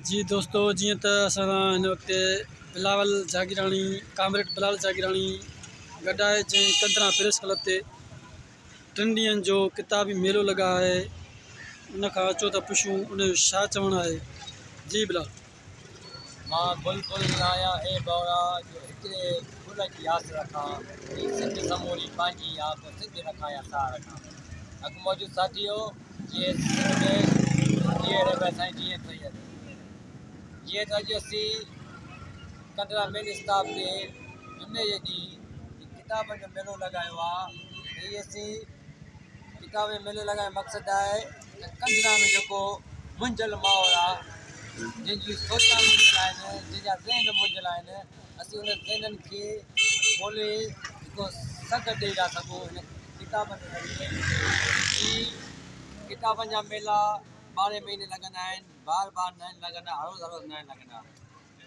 जी दोस्तों, जी त असां हिन वक़्तु बिलावल जागीराणी कामरेड बिलावल जागीराणी गॾु आहे जंहिं कंदरा प्रेस क्लब ते 3 ॾींहंनि जो किताबी मेलो लॻा आहे। उन खां अचो त पुछूं उनजो छा चवणु आहे। जी बिलाल। मां बुलबुल आहियां हे बौरा जो हिकिड़े गुल जी आस रखां सिंध समूरी पंहिंजी आप सिंध रखां या सा रखां। अॻु मौजूदु साथियो ये सिंध में जीअं असांजी जीअं थी जीअं त अॼु असीं कंदरा मेन स्टाफ ते जुमे जे ॾींहुं किताब जो मेलो लॻायो आहे। हीअ असीं किताब जो मेलो लॻाइण जो मक़सदु आहे त कंदरा में जेको मुंझल माहौल आहे, जंहिंजी सोचां मुंझल आहिनि, जंहिंजा ज़हन मुंझल आहिनि, असीं उन ज़हननि खे ॻोल्हे हिकु सघ ॾेई था सघूं हिन किताबनि ज़रिए। किताबनि जा मेला 12 महीने लॻंदा आहिनि, बार बार न लॻंदा, हर रोज़ु न लॻंदा।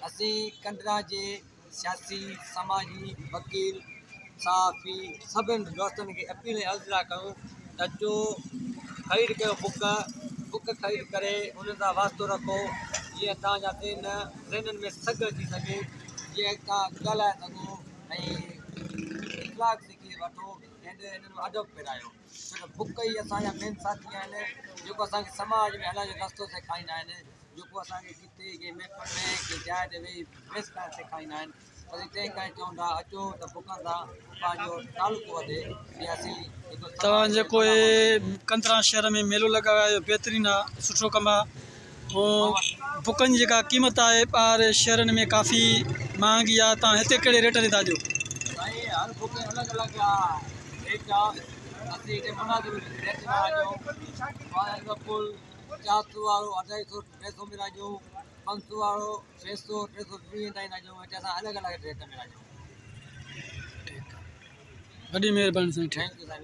असीं कंदरा जे सियासी समाजी वकील सहाफ़ी सभिनि दोस्तनि खे अपील ऐं अर्ज़ु था कयूं त अचो ख़रीद कयो बुक ख़रीद करे उन सां वास्तो रखो, जीअं तव्हांजा ज़हननि में सघ अची सघे, जीअं तव्हां ॻाल्हाए सघो ऐं इख़लाक़ सिखी वठो ऐं हिननि में अदब पिरायो। छो त बुक ई असांजा मेन साथी आहिनि जेको असांखे समाज में हलण जो रस्तो सेखारींदा आहिनि, जेको असांखे किथे के महफ़िल में के जाइ ते वेही बहस करणु सेखारींदा आहिनि। असीं तंहिं करे चऊं था अचो त बुकनि सां पंहिंजो तालुक़ु वधे। जीअं असीं तव्हां जेको कंदरा शहर में मेलो लॻायो आहे बहितरीनु आहे, सुठो कमु आहे। ऐं बुकनि जी जेका क़ीमत आहे ॿाहिरि शहरनि में काफ़ी महांगी आहे। तव्हां हिते कहिड़े रेट ते था ॾियो? साईं हर बुक अलॻि अलॻि आहे रेट आहे। असीं हिते मुनासिब रेट में आहियूं। फुल 400 वारो 250 300 में राजो, 500 वारो 600 320 ताईं राजो। हिते असां अलॻि अलॻि रेट में राजो। वॾी महिरबानी साईं। थैंक यू साईं।